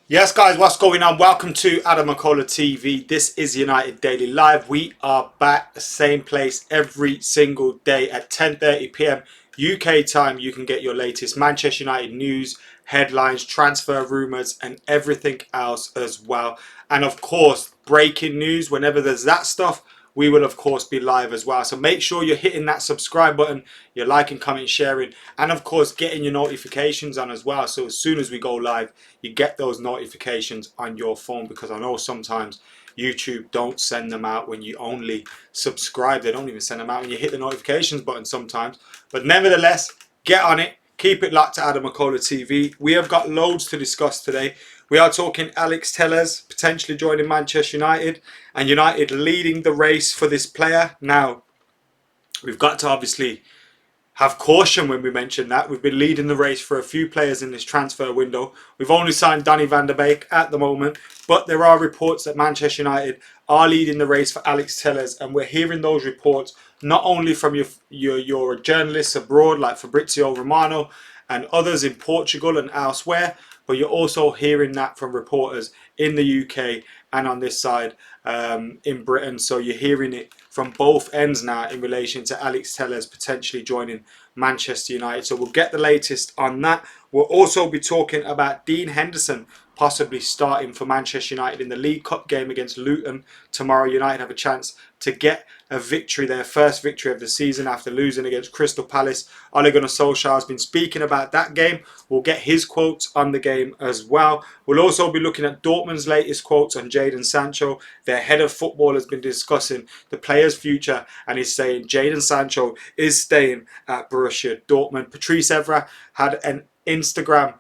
Yes, guys, what's going on? Welcome to AdamMcKola TV. This is United Daily Live. We are back the same place every single day at 10:30 p.m. UK time. You can get your latest Manchester United news, headlines, transfer rumours, and everything else as well. And of course, breaking news. Whenever there's that stuff, we will of course be live as well. So make sure you're hitting that subscribe button, you're liking, comment, sharing, and of course getting your notifications on as well. So as soon as we go live, you get those notifications on your phone, because I know sometimes YouTube don't send them out when you only subscribe. They don't even send them out when you hit the notifications button sometimes. But nevertheless, get on it. Keep it locked to AdamMcKola TV. We have got loads to discuss today. We are talking Alex Telles potentially joining Manchester United, and United leading the race for this player. Now, we've got to obviously have caution when we mention that. We've been leading the race for a few players in this transfer window. We've only signed Donny van der Beek at the moment, but there are reports that Manchester United are leading the race for Alex Telles, and we're hearing those reports not only from your journalists abroad like Fabrizio Romano and others in Portugal and elsewhere, but you're also hearing that from reporters in the UK and on this side in Britain. So you're hearing it from both ends now in relation to Alex Telles potentially joining Manchester United. So we'll get the latest on that. We'll also be talking about Dean Henderson possibly starting for Manchester United in the League Cup game against Luton tomorrow. United have a chance to get a victory, their first victory of the season after losing against Crystal Palace. Ole Gunnar Solskjaer has been speaking about that game. We'll get his quotes on the game as well. We'll also be looking at Dortmund's latest quotes on Jadon Sancho. Their head of football has been discussing the player's future and is saying Jadon Sancho is staying at Borussia Dortmund. Patrice Evra had an Instagram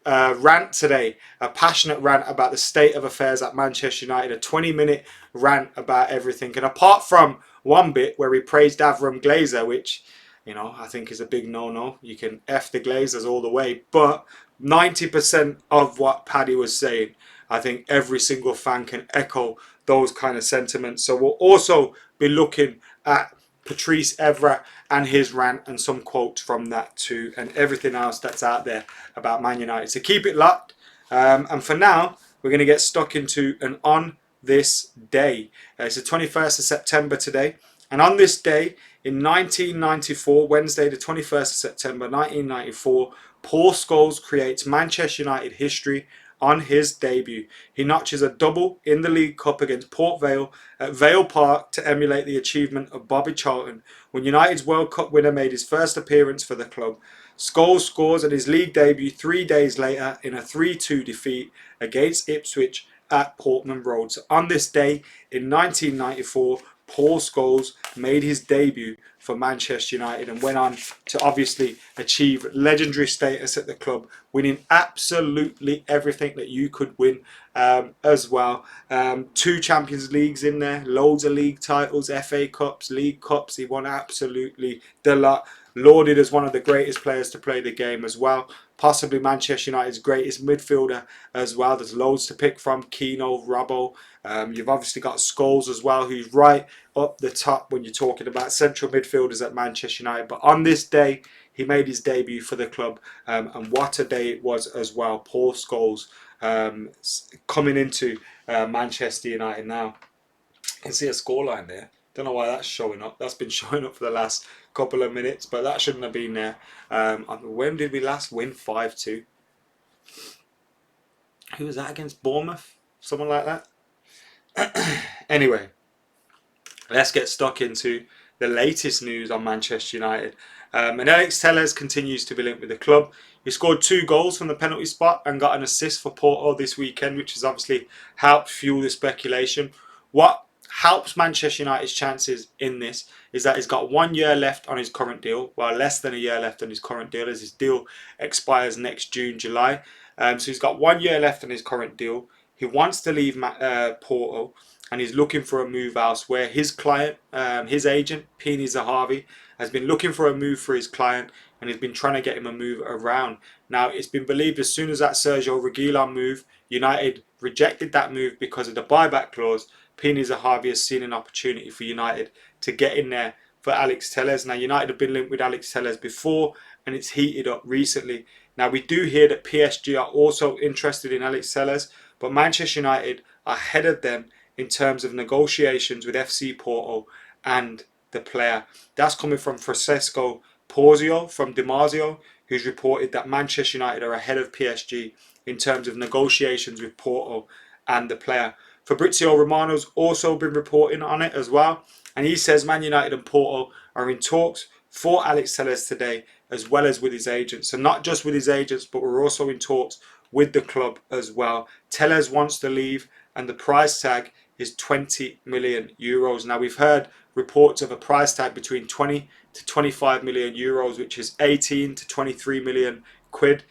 rant today, a passionate rant about the state of affairs at Manchester United, a 20-minute rant about everything. And apart from one bit where he praised Avram Glazer, which, you know, I think is a big no-no. You can F the Glazers all the way. But 90% of what Paddy was saying, I think every single fan can echo those kind of sentiments. So we'll also be looking at Patrice Evra and his rant and some quotes from that too, and everything else that's out there about Man United. So keep it locked. And for now, we're going to get stuck into an on this day. It's the 21st of September today. And on this day, in 1994, Wednesday the 21st of September 1994, Paul Scholes creates Manchester United history on his debut. He notches a double in the League Cup against Port Vale at Vale Park to emulate the achievement of Bobby Charlton when United's World Cup winner made his first appearance for the club. Scholes scores at his league debut 3 days later in a 3-2 defeat against Ipswich at Portman Road. So on this day in 1994, Paul Scholes made his debut for Manchester United and went on to obviously achieve legendary status at the club, winning absolutely everything that you could win as well. 2 Champions Leagues in there, loads of league titles, FA Cups, League Cups. He won absolutely the lot. Lauded as one of the greatest players to play the game as well. Possibly Manchester United's greatest midfielder as well. There's loads to pick from. Keano, Robbo. You've obviously got Scholes as well, who's right up the top when you're talking about central midfielders at Manchester United. But on this day, he made his debut for the club, and what a day it was as well. Paul Scholes coming into Manchester United now. You can see a scoreline there. Don't know why that's showing up. That's been showing up for the last couple of minutes, but that shouldn't have been there. When did we last win 5-2? Who was that against? Bournemouth? Someone like that? Anyway, let's get stuck into the latest news on Manchester United. And Alex Telles continues to be linked with the club. He scored 2 goals from the penalty spot and got an assist for Porto this weekend, which has obviously helped fuel the speculation. What helps Manchester United's chances in this is that he's got 1 year left on his current deal, well, less than a year left on his current deal, as his deal expires next June, July. So he's got 1 year left on his current deal. He wants to leave Porto, and he's looking for a move elsewhere. His client, his agent, Pini Zahavi, has been looking for a move for his client, and he's been trying to get him a move around. Now, it's been believed as soon as that Sergio Reguilon move, United rejected that move because of the buyback clause. Pini Zahavi has seen an opportunity for United to get in there for Alex Telles. Now, United have been linked with Alex Telles before, and it's heated up recently Now, we do hear that PSG are also interested in Alex Telles, but Manchester United are ahead of them in terms of negotiations with FC Porto and the player. That's coming from Francesco Porzio from Dimarzio, who's reported that Manchester United are ahead of PSG in terms of negotiations with Porto and the player. Fabrizio Romano's also been reporting on it as well, and he says Man United and Porto are in talks for Alex Telles today, as well as with his agents. So not just with his agents, but we're also in talks with the club as well. Telles wants to leave, and the price tag is 20 million euros. Now, we've heard reports of a price tag between 20 to 25 million euros, which is 18 to 23 million quid,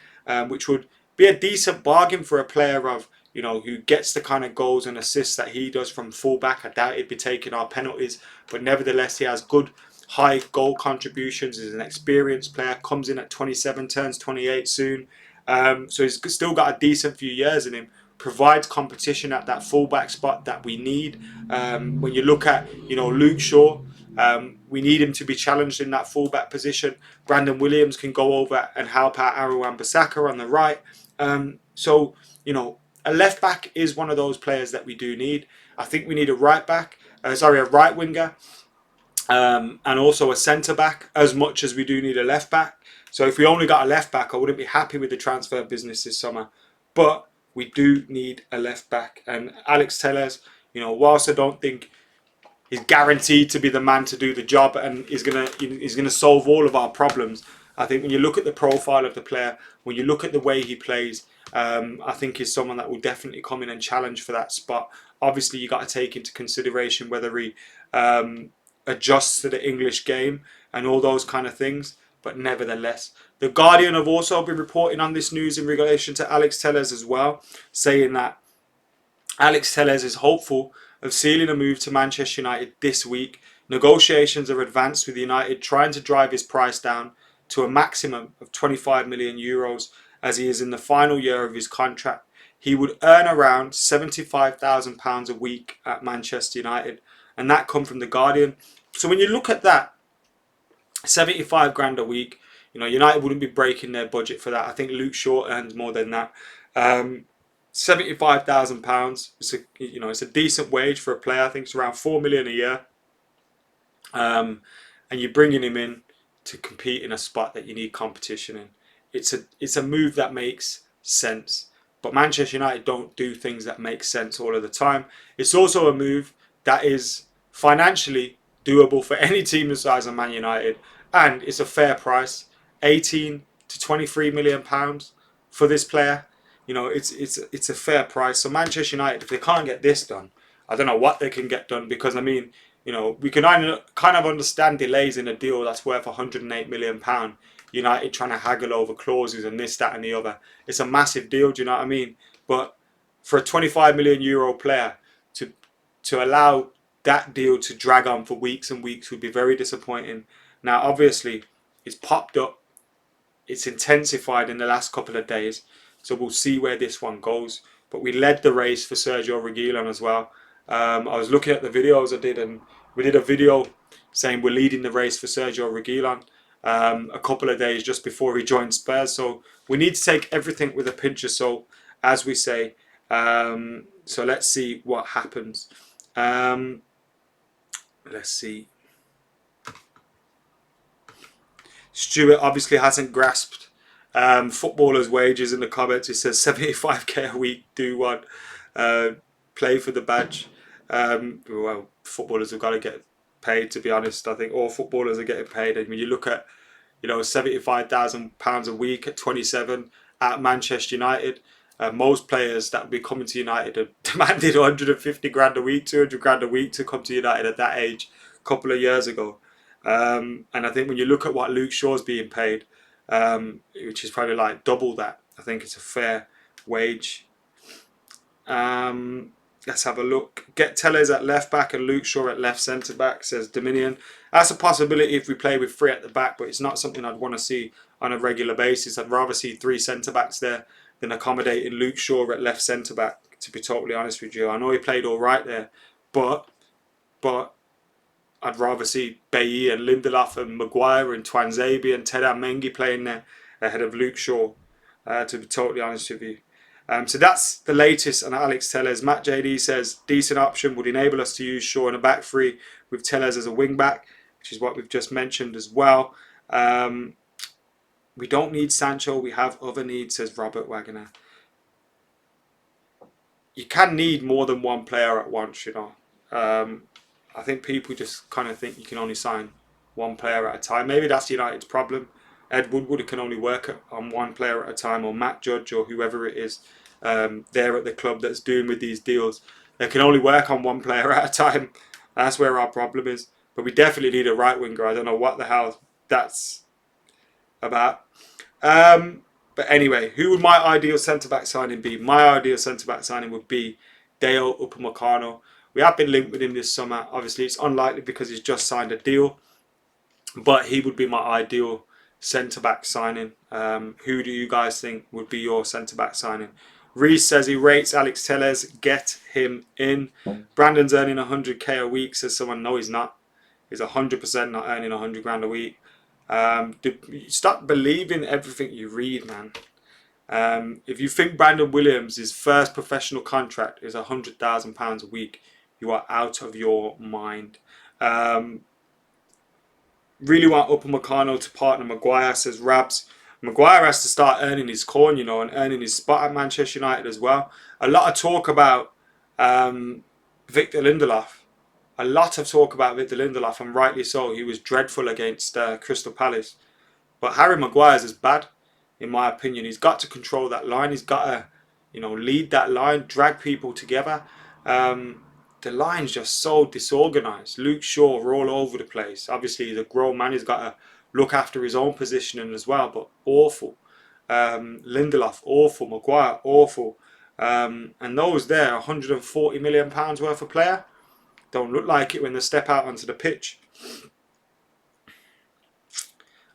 which would be a decent bargain for a player of, you know, who gets the kind of goals and assists that he does from fullback. I doubt he'd be taking our penalties, but nevertheless, he has good high goal contributions. He's an experienced player, comes in at 27, turns 28 soon. So he's still got a decent few years in him. Provides competition at that fullback spot that we need. When you look at, you know, Luke Shaw, we need him to be challenged in that fullback position. Brandon Williams can go over and help out Aaron Wan-Bissaka on the right. So, you know, a left back is one of those players that we do need. I think we need a right winger, and also a centre back as much as we do need a left back. So if we only got a left back, I wouldn't be happy with the transfer business this summer. But we do need a left back, and Alex Telles, you know, whilst I don't think he's guaranteed to be the man to do the job and is gonna solve all of our problems, I think when you look at the profile of the player, when you look at the way he plays, I think he's someone that will definitely come in and challenge for that spot. Obviously, you got to take into consideration whether he adjusts to the English game and all those kind of things. But nevertheless, the Guardian have also been reporting on this news in relation to Alex Telles as well, saying that Alex Telles is hopeful of sealing a move to Manchester United this week. Negotiations are advanced with United trying to drive his price down to a maximum of 25 million euros as he is in the final year of his contract. He would earn around £75,000 a week at Manchester United, and that come from the Guardian. So when you look at that, 75 grand a week, you know, United wouldn't be breaking their budget for that. I think Luke Shaw earns more than that. £75,000. It's a decent wage for a player. I think it's around 4 million a year. And you're bringing him in to compete in a spot that you need competition in. It's a move that makes sense. But Manchester United don't do things that make sense all of the time. It's also a move that is financially doable for any team the size of Man United, and it's a fair price, 18 to 23 million pounds for this player. You know, it's a fair price. So Manchester United, if they can't get this done, I don't know what they can get done, because I mean, you know, we can kind of understand delays in a deal that's worth 108 million pound. United trying to haggle over clauses and this, that, and the other. It's a massive deal. Do you know what I mean? But for a 25 million euro player to allow that deal to drag on for weeks and weeks would be very disappointing. Now, obviously, it's popped up, it's intensified in the last couple of days, so we'll see where this one goes. But we led the race for Sergio Reguilon as well. I was looking at the videos I did, and we did a video saying we're leading the race for Sergio Reguilon a couple of days just before he joined Spurs. So we need to take everything with a pinch of salt, as we say. So let's see what happens. Let's see. Stuart obviously hasn't grasped footballers' wages in the comments. He says 75k a week, do one. Play for the badge. Well, footballers have got to get paid, to be honest. I think all footballers are getting paid. And when you look at, you know, £75,000 a week at 27 at Manchester United, most players that would be coming to United have demanded 150 grand a week, 200 grand a week to come to United at that age a couple of years ago. And I think when you look at what Luke Shaw's being paid, which is probably like double that, I think it's a fair wage. Let's have a look. Get Telles at left back and Luke Shaw at left centre back, says Dominion. That's a possibility if we play with three at the back, but it's not something I'd want to see on a regular basis. I'd rather see three centre backs there than accommodating Luke Shaw at left centre back, to be totally honest with you. I know he played all right there, but I'd rather see Bailly and Lindelof and Maguire and Twanzebe and Ted Mengi playing there ahead of Luke Shaw. to be totally honest with you. So that's the latest on Alex Telles. Matt JD says, decent option, would enable us to use Shaw in a back three with Telles as a wing back, which is what we've just mentioned as well. We don't need Sancho, we have other needs, says Robert Wagner. You can need more than one player at once, you know. I think people just kind of think you can only sign one player at a time. Maybe that's United's problem. Ed Woodward can only work on one player at a time, or Matt Judge, or whoever it is there at the club that's doing with these deals. They can only work on one player at a time. That's where our problem is. But we definitely need a right winger. I don't know what the hell that's about. But anyway, who would my ideal centre-back signing be? My ideal centre-back signing would be Dale Upamecano. We have been linked with him this summer. Obviously, it's unlikely because he's just signed a deal. But he would be my ideal centre-back signing. Who do you guys think would be your centre-back signing? Reese says he rates Alex Telles. Get him in. Brandon's earning 100k a week, says someone. No, he's not. He's 100% not earning 100 grand a week. Stop believing everything you read, man. If you think Brandon Williams' first professional contract is £100,000 a week, you are out of your mind. Really want Upamecano to partner Maguire, says Rabs. Maguire has to start earning his corn, you know, and earning his spot at Manchester United as well. A lot of talk about Victor Lindelof. A lot of talk about Victor Lindelof, and rightly so. He was dreadful against Crystal Palace. But Harry Maguire's is bad, in my opinion. He's got to control that line. He's got to, you know, lead that line, drag people together. The line's just so disorganised. Luke Shaw are all over the place. Obviously, he's a grown man. He's got to look after his own positioning as well, but awful. Lindelof, awful. Maguire, awful. And those there, £140 million worth of player, don't look like it when they step out onto the pitch.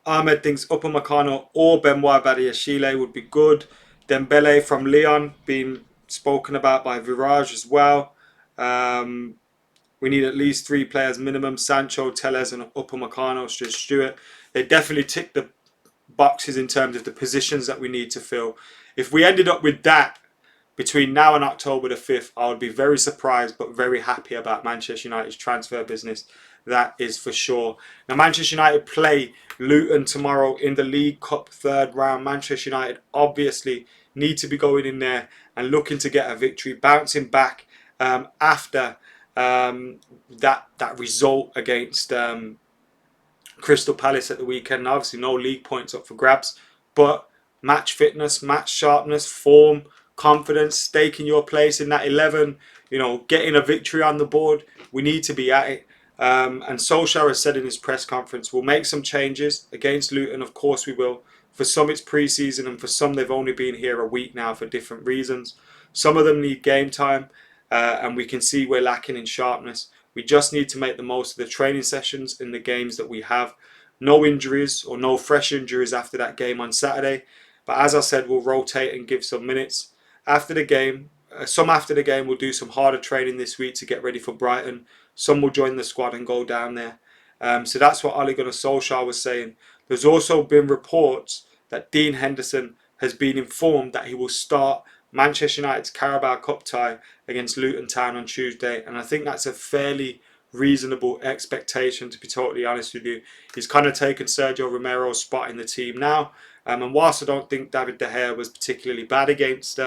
Ahmed thinks Upamecano or Benoit Badiashile would be good. Dembele from Lyon being spoken about by Virage as well. We need at least 3 players minimum. Sancho, Telles and Upamecano, Stewart. They definitely tick the boxes in terms of the positions that we need to fill. If we ended up with that between now and October the 5th, I would be very surprised but very happy about Manchester United's transfer business. That is for sure. Now, Manchester United play Luton tomorrow in the League Cup 3rd round. Manchester United obviously need to be going in there and looking to get a victory, bouncing back after that result against Crystal Palace at the weekend. Obviously, no league points up for grabs, but match fitness, match sharpness, form, confidence, staking your place in that 11, you know, getting a victory on the board. We need to be at it. And Solskjaer has said in his press conference, we'll make some changes against Luton. Of course we will. For some it's pre-season, and for some they've only been here a week now for different reasons. Some of them need game time, and we can see we're lacking in sharpness. We just need to make the most of the training sessions in the games that we have. No injuries or no fresh injuries after that game on Saturday. But as I said, we'll rotate and give some minutes. After the game, we'll do some harder training this week to get ready for Brighton. Some will join the squad and go down there. So that's what Ole Gunnar Solskjaer was saying. There's also been reports that Dean Henderson has been informed that he will start Manchester United's Carabao Cup tie against Luton Town on Tuesday. And I think that's a fairly reasonable expectation, to be totally honest with you. He's kind of taken Sergio Romero's spot in the team now. And whilst I don't think David De Gea was particularly bad against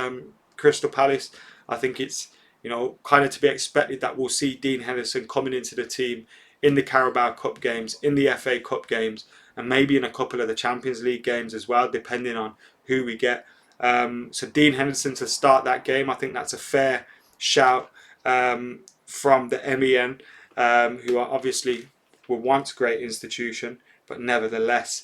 Crystal Palace, I think it's, you know, kind of to be expected that we'll see Dean Henderson coming into the team in the Carabao Cup games, in the FA Cup games, and maybe in a couple of the Champions League games as well, depending on who we get. So Dean Henderson to start that game, I think that's a fair shout from the MEN, who are obviously were once a great institution, but nevertheless.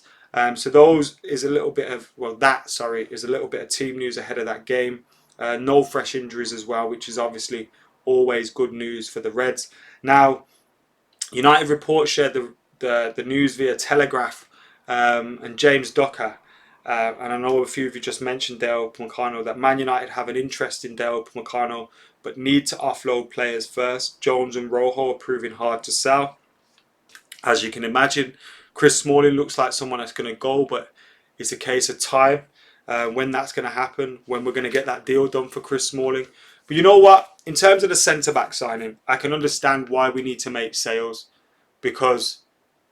So those is a little bit of, is a little bit of team news ahead of that game. No fresh injuries as well, which is obviously always good news for the Reds. Now, United Report shared the news via Telegraph, and James Ducker, and I know a few of you just mentioned Dale Upamecano, that Man United have an interest in Dale Upamecano, but need to offload players first. Jones and Rojo are proving hard to sell. As you can imagine, Chris Smalling looks like someone that's going to go, but it's a case of time. when that's going to happen, when we're going to get that deal done for Chris Smalling. But you know what? In terms of the centre-back signing, I can understand why we need to make sales, because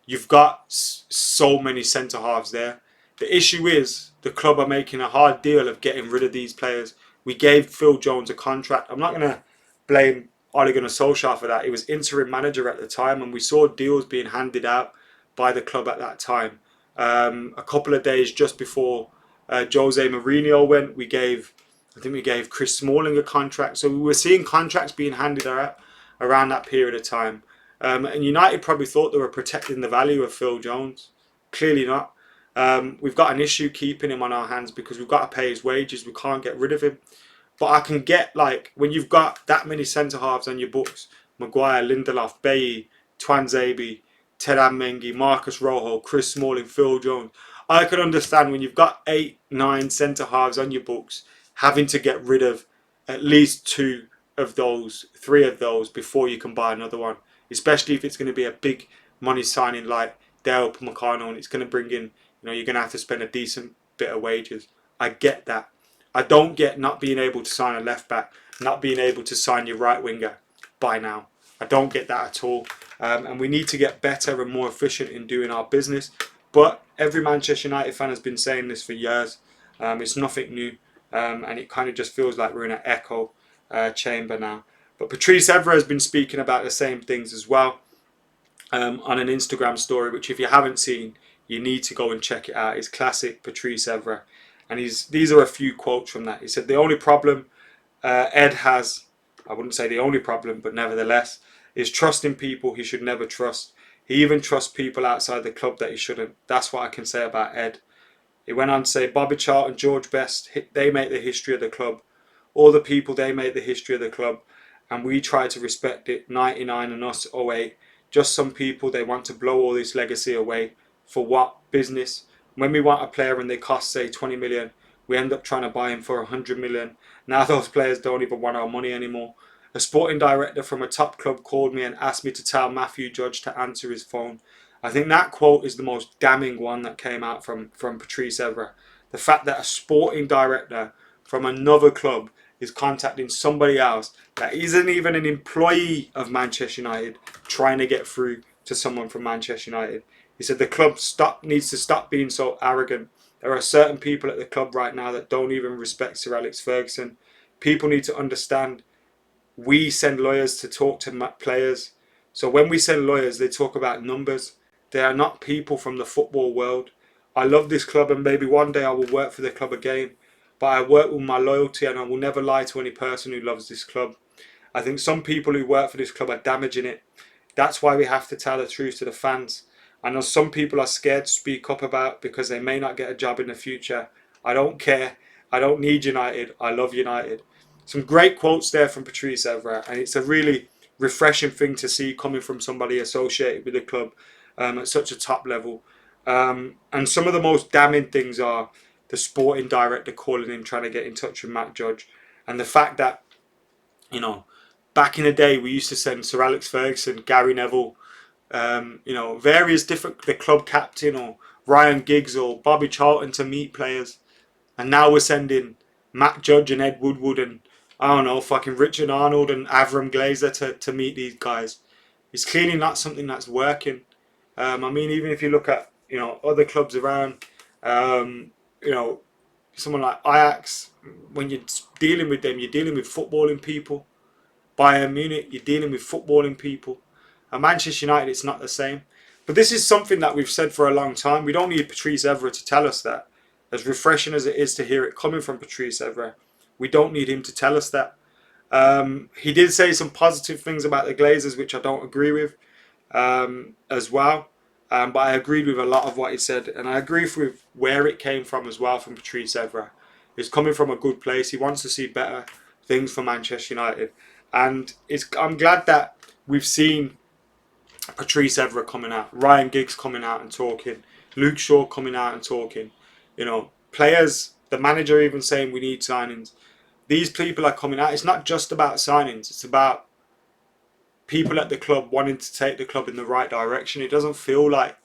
you've got so many centre halves there. The issue is the club are making a hard deal of getting rid of these players. We gave Phil Jones a contract. I'm not going to blame Ole Gunnar Solskjaer for that. He was interim manager at the time, and we saw deals being handed out by the club at that time. A couple of days just before Jose Mourinho went, I think we gave Chris Smalling a contract. So we were seeing contracts being handed out around that period of time. And United probably thought they were protecting the value of Phil Jones. Clearly not. We've got an issue keeping him on our hands because we've got to pay his wages. We can't get rid of him. But I can get, like, when you've got that many centre halves on your books, Maguire, Lindelof, Bailly, Twanzebe, Teran Mengi, Marcus Rojo, Chris Smalling, Phil Jones. I can understand when you've got 8, 9 centre halves on your books, having to get rid of at least 2 of those, 3 of those before you can buy another one. Especially if it's going to be a big money signing like Dale Upamecano, and it's going to bring in, you're going to have to spend a decent bit of wages. I get that. I don't get not being able to sign a left back, not being able to sign your right winger by now. I don't get that at all. And we need to get better and more efficient in doing our business. But every Manchester United fan has been saying this for years. It's nothing new. And it kind of just feels like we're in an echo chamber now. But Patrice Evra has been speaking about the same things as well on an Instagram story, which if you haven't seen, you need to go and check it out. It's classic Patrice Evra. And these are a few quotes from that. He said, the only problem Ed has, I wouldn't say the only problem, but nevertheless, is trusting people he should never trust. He even trusts people outside the club that he shouldn't. That's what I can say about Ed. He went on to say, Bobby Charlton, George Best, they make the history of the club. All the people, they make the history of the club. And we try to respect it, 99 and us 08. Just some people, they want to blow all this legacy away. For what? Business. When we want a player and they cost, say, 20 million, we end up trying to buy him for 100 million. Now those players don't even want our money anymore. A sporting director from a top club called me and asked me to tell Matthew Judge to answer his phone. I think that quote is the most damning one that came out from Patrice Evra. The fact that a sporting director from another club is contacting somebody else that isn't even an employee of Manchester United trying to get through to someone from Manchester United. He said the club needs to stop being so arrogant. There are certain people at the club right now that don't even respect Sir Alex Ferguson. People need to understand we send lawyers to talk to players. So when we send lawyers, they talk about numbers. They are not people from the football world. I love this club and maybe one day I will work for the club again. But I work with my loyalty and I will never lie to any person who loves this club. I think some people who work for this club are damaging it. That's why we have to tell the truth to the fans. I know some people are scared to speak up about because they may not get a job in the future. I don't care. I don't need United. I love United. Some great quotes there from Patrice Evra, and it's a really refreshing thing to see coming from somebody associated with the club at such a top level. And some of the most damning things are the sporting director calling him, trying to get in touch with Matt Judge, and the fact that, back in the day we used to send Sir Alex Ferguson, Gary Neville, various different, the club captain or Ryan Giggs or Bobby Charlton to meet players. And now we're sending Matt Judge and Ed Woodward and, I don't know, fucking Richard Arnold and Avram Glazer to meet these guys. It's clearly not something that's working. Even if you look at, other clubs around, someone like Ajax, when you're dealing with them, you're dealing with footballing people. Bayern Munich, you're dealing with footballing people. At Manchester United, it's not the same. But this is something that we've said for a long time. We don't need Patrice Evra to tell us that. As refreshing as it is to hear it coming from Patrice Evra, we don't need him to tell us that. He did say some positive things about the Glazers, which I don't agree with as well. But I agreed with a lot of what he said. And I agree with where it came from as well from Patrice Evra. It's coming from a good place. He wants to see better things for Manchester United. And I'm glad that we've seen Patrice Evra coming out, Ryan Giggs coming out and talking, Luke Shaw coming out and talking. Players, the manager even saying we need signings. These people are coming out. It's not just about signings. It's about people at the club wanting to take the club in the right direction. It doesn't feel like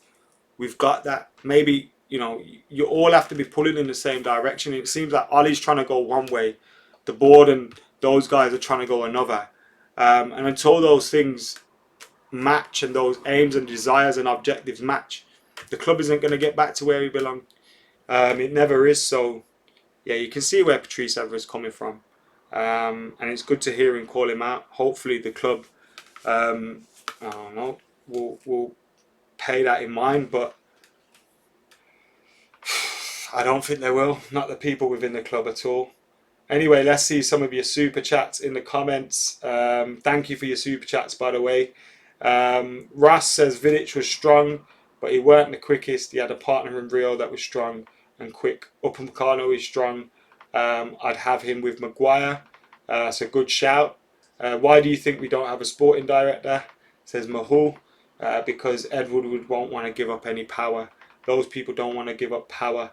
we've got that. Maybe you know, you all have to be pulling in the same direction. It seems like Ollie's trying to go one way, the board and those guys are trying to go another. And until those things match and those aims and desires and objectives match, the club isn't going to get back to where we belong. It never is. So yeah, you can see where Patrice Evra is coming from, and it's good to hear him call him out. Hopefully, the club, I don't know, will pay that in mind, but I don't think they will. Not the people within the club at all. Anyway, let's see some of your super chats in the comments. Thank you for your super chats, by the way. Ross says Vidic was strong, but he weren't the quickest. He had a partner in Rio that was strong and quick. Upamecano is strong. I'd have him with Maguire. So good shout. Why do you think we don't have a sporting director? Says Mahul. Because Ed Woodward won't want to give up any power. Those people don't want to give up power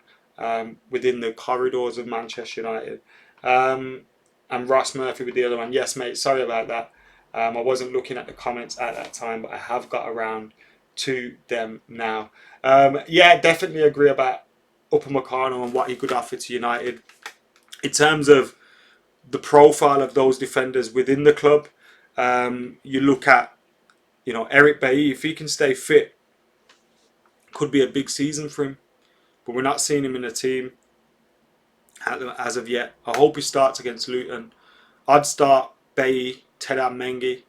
within the corridors of Manchester United. And Ross Murphy with the other one. Yes, mate, sorry about that. I wasn't looking at the comments at that time, but I have got around to them now. Yeah, definitely agree about Upamecano and what he could offer to United. In terms of the profile of those defenders within the club, you look at, you know, Eric Bailly, if he can stay fit, could be a big season for him. But we're not seeing him in the team as of yet. I hope he starts against Luton. I'd start Bailly, Tedam Mengi,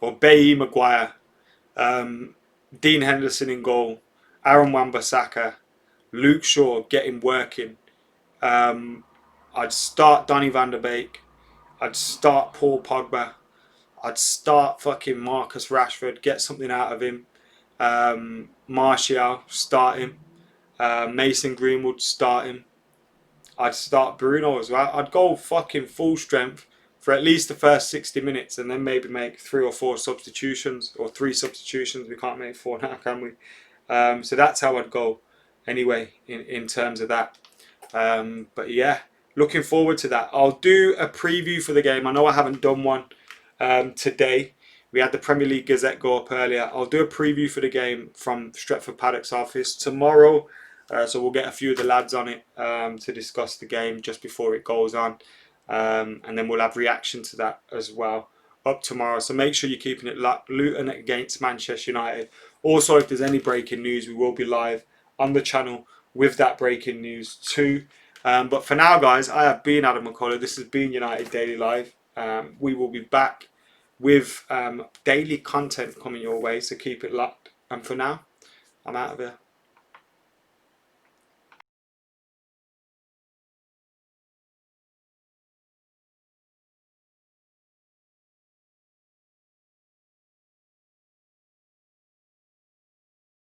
or Bailly, Maguire, Dean Henderson in goal, Aaron Wan-Bissaka, Luke Shaw, get him working. I'd start Donny van der Beek. I'd start Paul Pogba. I'd start fucking Marcus Rashford, get something out of him. Martial, start him. Mason Greenwood, start him. I'd start Bruno as well. I'd go fucking full strength for at least the first 60 minutes and then maybe make 3 or 4 substitutions or 3 substitutions. We can't make 4 now, can we? So that's how I'd go anyway in terms of that. But yeah, looking forward to that. I'll do a preview for the game. I know I haven't done one today. We had the Premier League Gazette go up earlier. I'll do a preview for the game from Stretford Paddock's office tomorrow. So we'll get a few of the lads on it to discuss the game just before it goes on. And then we'll have reaction to that as well up tomorrow. So make sure you're keeping it locked. Luton against Manchester United. Also, if there's any breaking news, we will be live on the channel with that breaking news too. But for now, guys, I have been AdamMcKola. This has been United Daily Live. We will be back with daily content coming your way. So keep it locked. And for now, I'm out of here.